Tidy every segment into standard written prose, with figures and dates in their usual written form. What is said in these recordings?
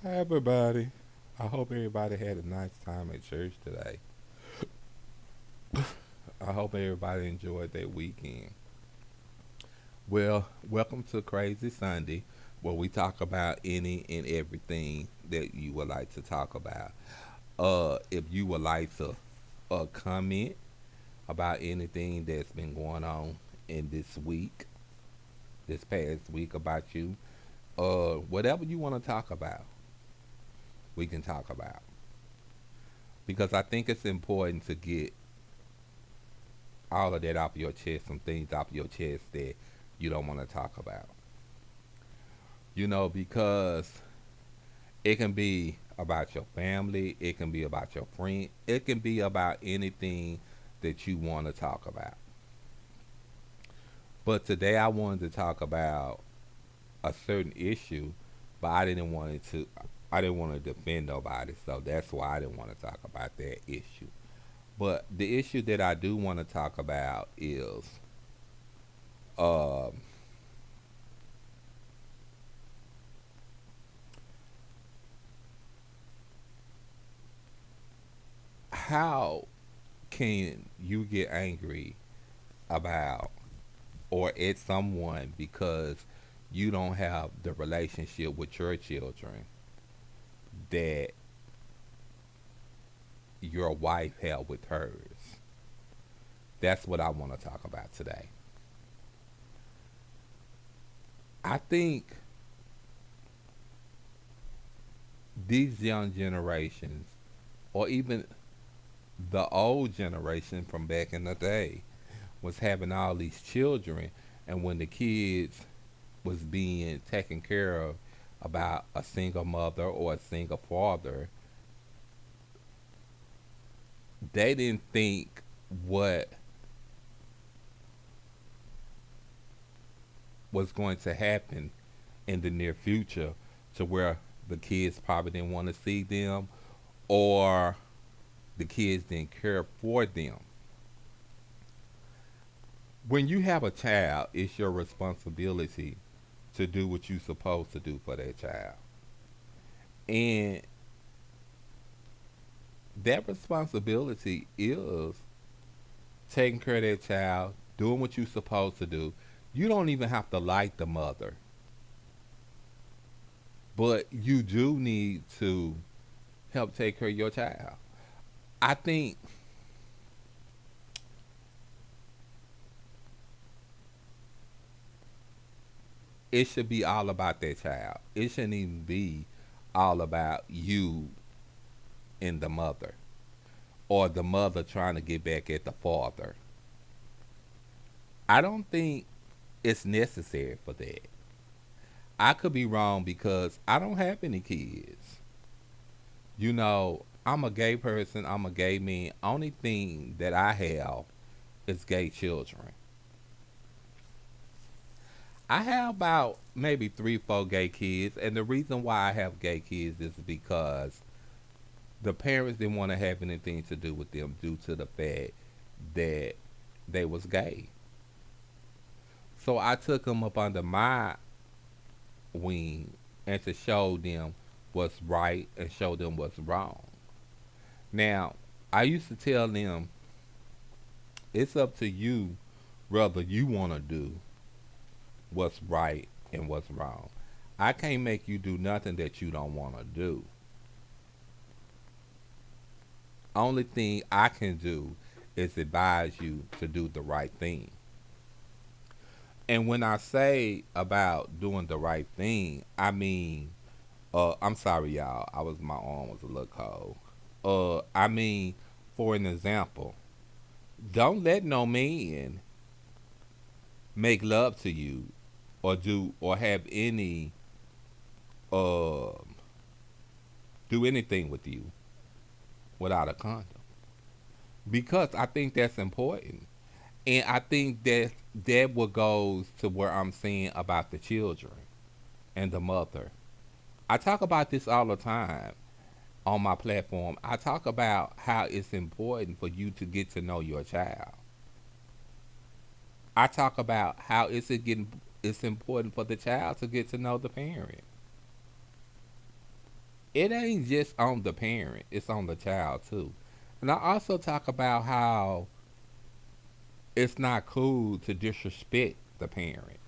Hi, everybody. I hope everybody had a nice time at church today. I hope everybody enjoyed their weekend. Well, welcome to Crazy Sunday, where we talk about any and everything that you would like to talk about. If you would like to comment about anything that's been going on in this week, this past week about you, whatever you want to talk about, we can talk about. Because I think it's important to get all of that off your chest, some things off your chest that you don't want to talk about. Because it can be about your family, it can be about your friend, it can be about anything that you want to talk about. But today I wanted to talk about a certain issue, but I didn't want to defend nobody, so that's why I didn't want to talk about that issue. But the issue that I do want to talk about is um how can you get angry about or at someone because you don't have the relationship with your children that your wife had with hers? That's what I want to talk about today. I think these young generations, or even the old generation from back in the day, was having all these children, and when the kids was being taken care of about a single mother or a single father, they didn't think what was going to happen in the near future to where the kids probably didn't want to see them or the kids didn't care for them. When you have a child, it's your responsibility to do what you're supposed to do for that child. And that responsibility is taking care of that child, doing what you're supposed to do. You don't even have to like the mother, but you do need to help take care of your child. I think it should be all about that child. It shouldn't even be all about you and the mother or the mother trying to get back at the father. I don't think it's necessary for that. I could be wrong because I don't have any kids. I'm a gay person, I'm a gay man. Only thing that I have is gay children. I have about maybe three, four gay kids, and the reason why I have gay kids is because the parents didn't want to have anything to do with them due to the fact that they was gay. So I took them up under my wing and to show them what's right and show them what's wrong. Now, I used to tell them it's up to you whether you want to do what's right and what's wrong. I can't make you do nothing that you don't want to do. Only thing I can do is advise you to do the right thing. And when I say about doing the right thing, I mean, I'm sorry, y'all. My arm was a little cold. I mean, for an example, don't let no man make love to you or have any uh do anything with you without a condom, because I think that's important. And I think that what goes to where I'm saying about the children and the mother. I talk about this all the time on my platform. I talk about how it's important for you to get to know your child. I talk about how it's important for the child to get to know the parent. it ain't just on the parent, it's on the child too. And I also talk about how it's not cool to disrespect the parent.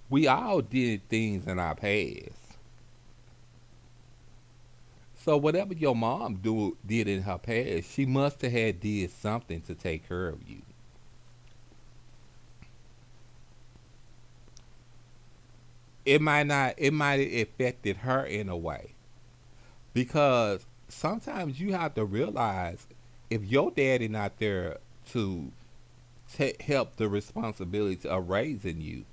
We all did things in our past. So whatever your mom did in her past, she must have had did something to take care of you. It might have affected her in a way. Because sometimes you have to realize if your daddy not there to help the responsibility of raising you,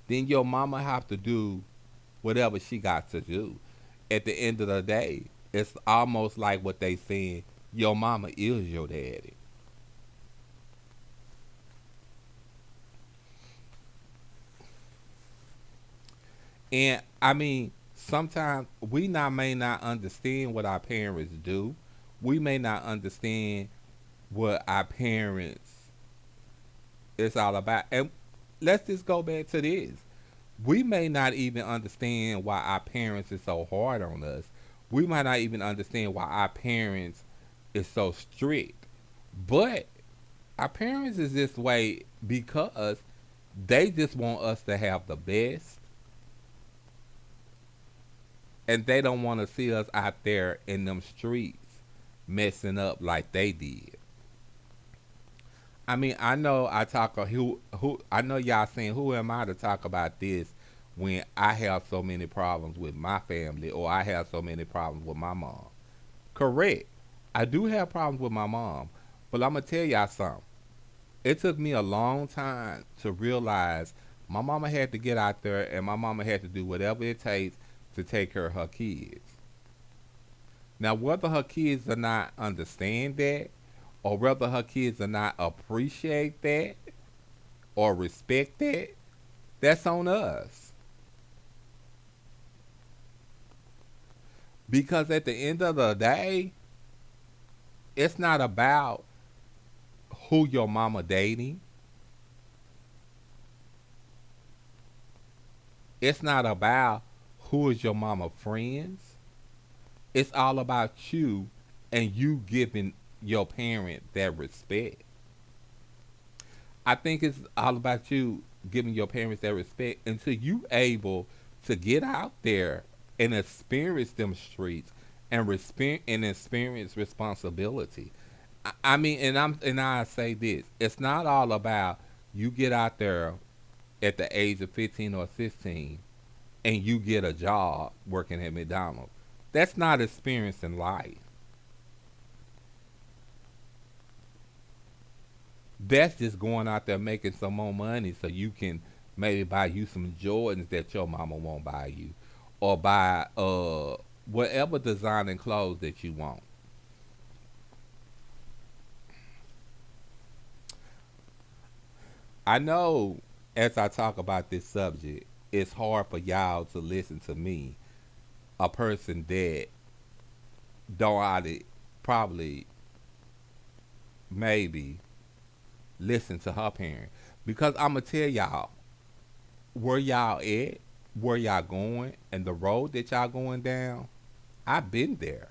then your mama have to do whatever she got to do. At the end of the day, it's almost like what they saying, your mama is your daddy. And I mean, sometimes we not may not understand what our parents do. We may not understand what our parents is all about. And let's just go back to this. We may not even understand why our parents is so hard on us. We might not even understand why our parents is so strict. But our parents is this way because they just want us to have the best, and they don't want to see us out there in them streets messing up like they did. I mean, I know I talk who I know y'all saying who am I to talk about this when I have so many problems with my family or I have so many problems with my mom. Correct. I do have problems with my mom, but I'm gonna tell y'all something. It took me a long time to realize my mama had to get out there and my mama had to do whatever it takes to take care of her kids. Now, whether her kids do not understand that, or whether her kids do not appreciate that or respect that, that's on us. Because at the end of the day, it's not about who your mama dating. It's not about who is your mama friends. It's all about you and you giving your parent that respect. I think it's all about you giving your parents that respect until you able to get out there and experience them streets and experience responsibility. I mean, and I say this: it's not all about you get out there at the age of 15 or 16 and you get a job working at McDonald's. That's not experiencing life. That's just going out there making some more money so you can maybe buy you some Jordans that your mama won't buy you, or buy whatever designing clothes that you want. I know as I talk about this subject, it's hard for y'all to listen to me, a person that don't oughta probably maybe listen to her parent. Because I'ma tell y'all where y'all at, where y'all going, and the road that y'all going down. I've been there.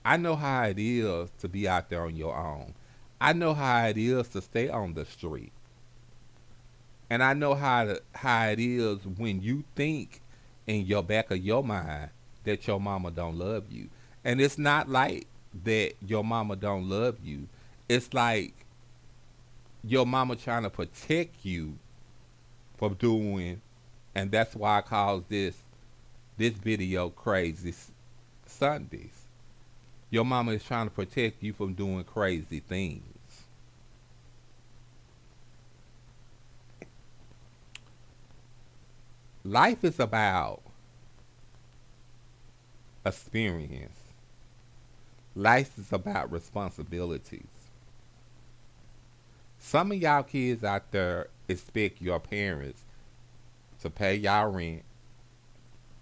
I know how it is to be out there on your own. I know how it is to stay on the street. And I know how it is when you think in your back of your mind that your mama don't love you. And it's not like that your mama don't love you. It's like your mama trying to protect you from doing, and that's why I call this video Crazy Sundays. Your mama is trying to protect you from doing crazy things. Life is about experience. Life is about responsibilities. Some of y'all kids out there expect your parents to pay y'all rent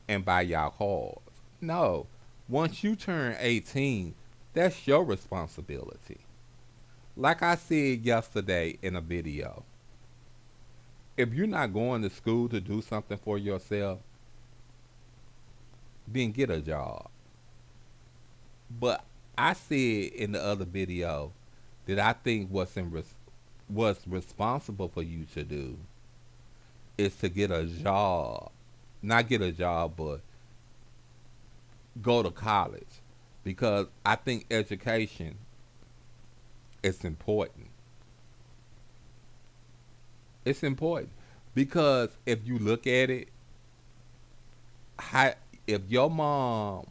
and buy y'all cars. No. Once you turn 18, that's your responsibility. Like I said yesterday in a video, If you're not going to school to do something for yourself, then get a job. But I said in the other video that I think what's responsible for you to do is to get a job, not get a job, but go to college, because I think education is important. It's important because if you look at it, how, if your mom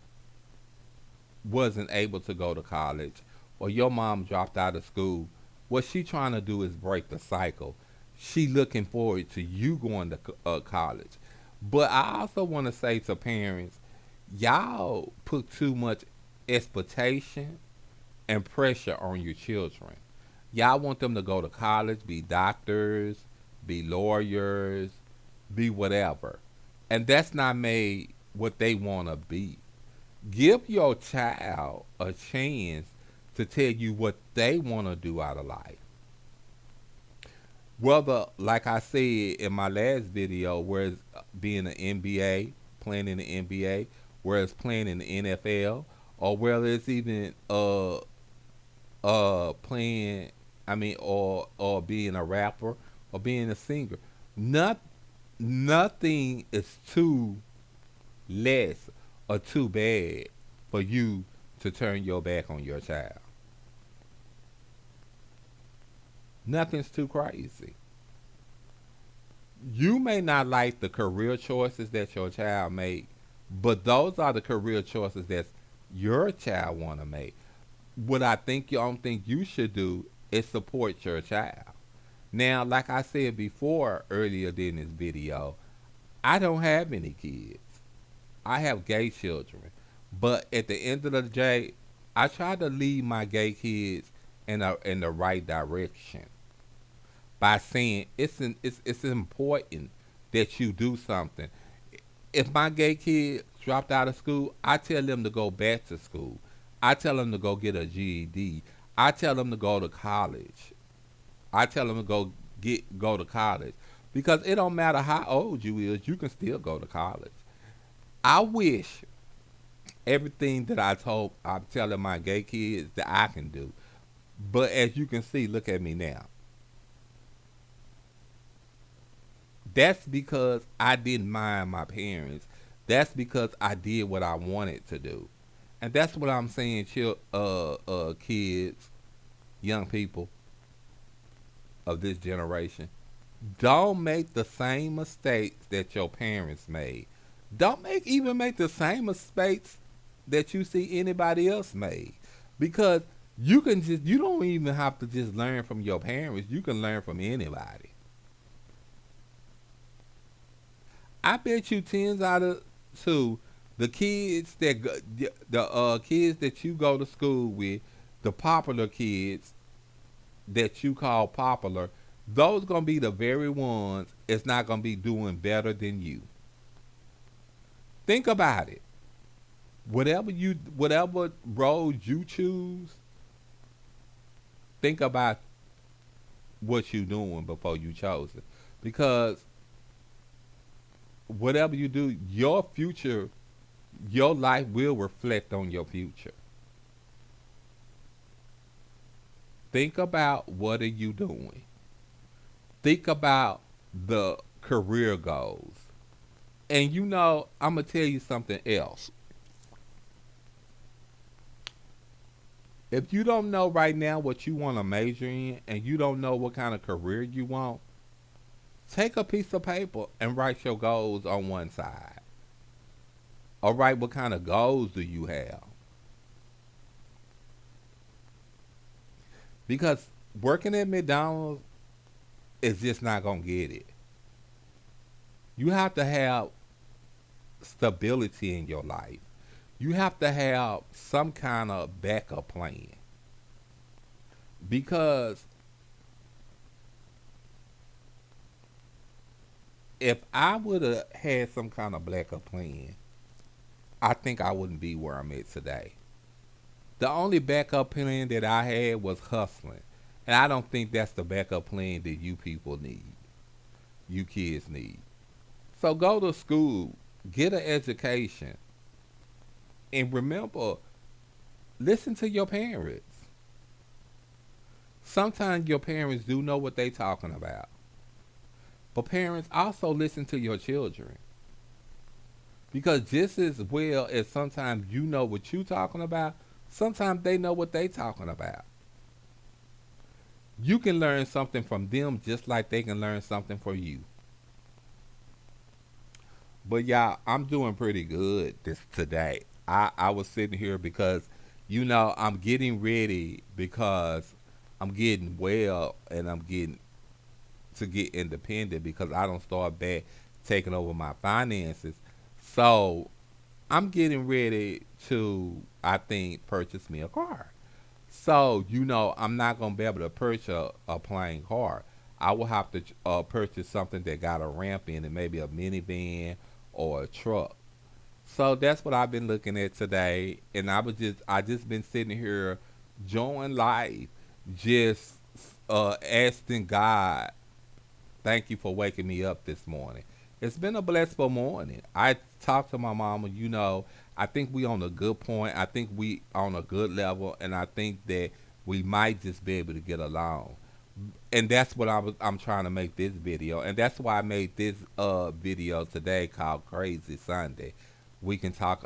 wasn't able to go to college or your mom dropped out of school, what she trying to do is break the cycle. She looking forward to you going to college. But I also want to say to parents, y'all put too much expectation and pressure on your children. Y'all want them to go to college, be doctors, be lawyers, be whatever. And that's not made what they want to be. Give your child a chance to tell you what they want to do out of life. Whether, like I said in my last video, whereas being an NBA, playing in the NBA, whereas playing in the NFL, or whether it's even playing, I mean, or being a rapper or being a singer. Not nothing is too less or too bad for you to turn your back on your child. Nothing's too crazy. You may not like the career choices that your child make, but those are the career choices that your child want to make. What I think you don't think you should do is support your child. Now, like I said before earlier in this video, I don't have any kids. I have gay children. But at the end of the day, I try to lead my gay kids in the right direction by saying it's important that you do something. If my gay kids dropped out of school, I tell them to go back to school. I tell them to go get a GED. I tell them to go to college. I tell them to go to college because it don't matter how old you is, you can still go to college. I wish everything that I'm telling my gay kids that I can do, but as you can see, look at me now. That's because I didn't mind my parents. That's because I did what I wanted to do, and that's what I'm saying, kids, young people of this generation. Don't make the same mistakes that your parents made. Don't make the same mistakes that you see anybody else made. Because you don't even have to just learn from your parents. You can learn from anybody. I bet you tens out of two, the kids that the kids that you go to school with, the popular kids that you call popular, those gonna be the very ones that's not gonna be doing better than you. Think about it. Whatever road you choose, think about what you doing before you chose it. Because whatever you do, your future, your life will reflect on your future. Think about what are you doing. Think about the career goals. And I'm gonna tell you something else. If you don't know right now what you want to major in and you don't know what kind of career you want, take a piece of paper and write your goals on one side. Or write what kind of goals do you have. Because working at McDonald's is just not going to get it. You have to have stability in your life. You have to have some kind of backup plan. Because if I would have had some kind of backup plan, I think I wouldn't be where I'm at today. The only backup plan that I had was hustling. And I don't think that's the backup plan that you people need. you kids need. So go to school, get an education, and remember, listen to your parents. Sometimes your parents do know what they talking about. But parents also listen to your children. Because just as well as sometimes you know what you talking about, sometimes they know what they talking about. You can learn something from them just like they can learn something from you. But y'all, I'm doing pretty good this today. I was sitting here because I'm getting ready because I'm getting well and I'm getting to get independent because I don't start back taking over my finances. So I'm getting ready to, I think, purchase me a car. So, I'm not going to be able to purchase a plain car. I will have to purchase something that got a ramp in it, maybe a minivan or a truck. So that's what I've been looking at today, and I just been sitting here, enjoying life, just asking God, thank you for waking me up this morning. It's been a blissful morning. I talked to my mama, I think we on a good point. I think we on a good level, and I think that we might just be able to get along. And that's what I'm trying to make this video, and that's why I made this video today called Crazy Sunday. We can talk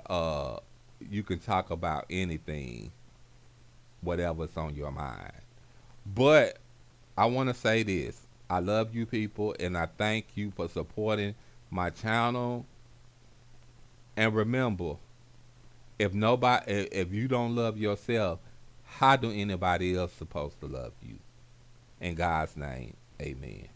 you can talk about anything, whatever's on your mind. But I want to say this. I love you people and I thank you for supporting my channel. And remember, if you don't love yourself, how do anybody else supposed to love you? In God's name, amen.